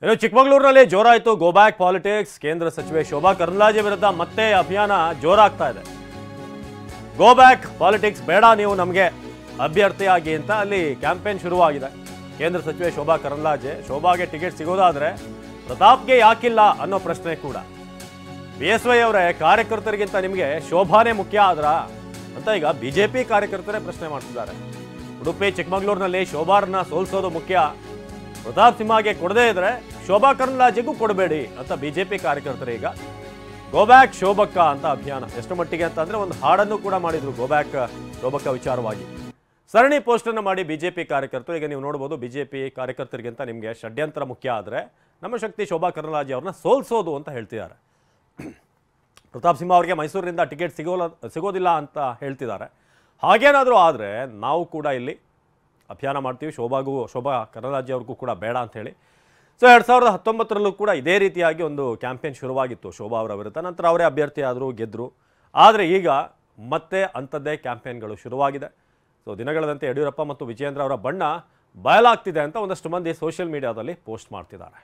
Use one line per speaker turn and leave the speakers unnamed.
ಇನ್ನು ಚಿಕ್ಕಮಗಳೂರಿನಲ್ಲಿ ಜೋರಾಯಿತು go back politics. ಕೇಂದ್ರ ಸಚಿವೆ ಶೋಭಾ ಕರಂದ್ಲಾಜೆ ವಿರುದ್ಧ ಮತ್ತೆ ಅಭಿಯಾನ ಜೋರಾಗ್ತಾ ಇದೆ. ಗೋ ಬ್ಯಾಕ್ ಪಾಲಿಟಿಕ್ಸ್ ಬೇಡ ನೀವು ನಮಗೆ ಅಭ್ಯರ್ಥಿಯಾಗಿ ಅಂತ ಅಲ್ಲಿ ಕ್ಯಾಂಪೇನ್ ಶುರುವಾಗಿದೆ. ಕೇಂದ್ರ ಸಚಿವೆ ಶೋಭಾ ಕರಂದ್ಲಾಜೆ ಶೋಭಾಗೆ ಟಿಕೆಟ್ ಸಿಗೋದಾದ್ರೆ ಪ್ರತಾಪ್ಗೆ ಯಾಕಿಲ್ಲ ಅನ್ನೋ ಪ್ರಶ್ನೆ ಕೂಡ. BSY ಅವರೇ, ಕಾರ್ಯಕರ್ತರಿಗಿಂತ ನಿಮಗೆ ಶೋಭಾನೇ ಮುಖ್ಯ ಆದ್ರ ಅಂತ ಈಗ ಬಿಜೆಪಿ ಕಾರ್ಯಕರ್ತರೇ ಪ್ರಶ್ನೆ ಮಾಡ್ತಿದ್ದಾರೆ. ಉಡುಪಿ ಚಿಕ್ಕಮಗಳೂರಿನಲ್ಲಿ ಶೋಭಾರನ್ನ ಸೋಲಿಸೋದು ಮುಖ್ಯ, ಪ್ರತಾಪ್ ಸಿಂಹಗೆ ಕೊಡದೇ ಇದ್ರೆ ಶೋಭಾ ಕರಂದ್ಲಾಜೆಗೂ ಕೊಡಬೇಡಿ ಅಂತ ಬಿಜೆಪಿ ಕಾರ್ಯಕರ್ತರು ಈಗ ಗೋ ಬ್ಯಾಕ್ ಶೋಭಕ್ಕ ಅಂತ ಅಭಿಯಾನ. ಎಷ್ಟು ಮಟ್ಟಿಗೆ ಅಂತಂದ್ರೆ ಒಂದು ಹಾಡನ್ನು ಕೂಡ ಮಾಡಿದ್ರು ಗೋ ಬ್ಯಾಕ್ ಶೋಭಕ್ಕ ವಿಚಾರವಾಗಿ. ಸರಣಿ ಪೋಸ್ಟ್ ಅನ್ನು ಮಾಡಿ ಬಿಜೆಪಿ ಕಾರ್ಯಕರ್ತರು ಈಗ ನೀವು ನೋಡಬಹುದು. ಬಿಜೆಪಿ ಕಾರ್ಯಕರ್ತರಿಗಿಂತ ನಿಮಗೆ ಷಡ್ಯಂತ್ರ ಮುಖ್ಯ ಆದರೆ ನಮ್ಮ ಶಕ್ತಿ ಶೋಭಾ ಕರಂದ್ಲಾಜೆ ಅವ್ರನ್ನ ಸೋಲ್ಸೋದು ಅಂತ ಹೇಳ್ತಿದ್ದಾರೆ. ಪ್ರತಾಪ್ ಸಿಂಹ ಅವರಿಗೆ ಮೈಸೂರಿನಿಂದ ಟಿಕೆಟ್ ಸಿಗೋದಿಲ್ಲ ಅಂತ ಹೇಳ್ತಿದ್ದಾರೆ. ಹಾಗೇನಾದರೂ ಆದರೆ ನಾವು ಕೂಡ ಇಲ್ಲಿ ಅಭಿಯಾನ ಮಾಡ್ತೀವಿ, ಶೋಭಾ ಕರಂದ್ಲಾಜೆ ಅವ್ರಿಗೂ ಕೂಡ ಬೇಡ ಅಂತ ಹೇಳಿ. ಸೊ 2019ರಲ್ಲೂ ಕೂಡ ಇದೇ ರೀತಿಯಾಗಿ ಒಂದು ಕ್ಯಾಂಪೇನ್ ಶುರುವಾಗಿತ್ತು ಶೋಭಾ ಅವರ ವಿರುದ್ಧ. ನಂತರ ಅವರೇ ಅಭ್ಯರ್ಥಿ ಆದರು, ಗೆದ್ದರು. ಆದರೆ ಈಗ ಮತ್ತೆ ಅಂಥದ್ದೇ ಕ್ಯಾಂಪೇನ್ಗಳು ಶುರುವಾಗಿದೆ. ಸೊ ದಿನಗಳಂತೆ ಯಡಿಯೂರಪ್ಪ ಮತ್ತು ವಿಜಯೇಂದ್ರ ಅವರ ಬಣ್ಣ ಬಯಲಾಗ್ತಿದೆ ಅಂತ ಒಂದಷ್ಟು ಮಂದಿ ಸೋಷಿಯಲ್ ಮೀಡಿಯಾದಲ್ಲಿ ಪೋಸ್ಟ್ ಮಾಡ್ತಿದ್ದಾರೆ.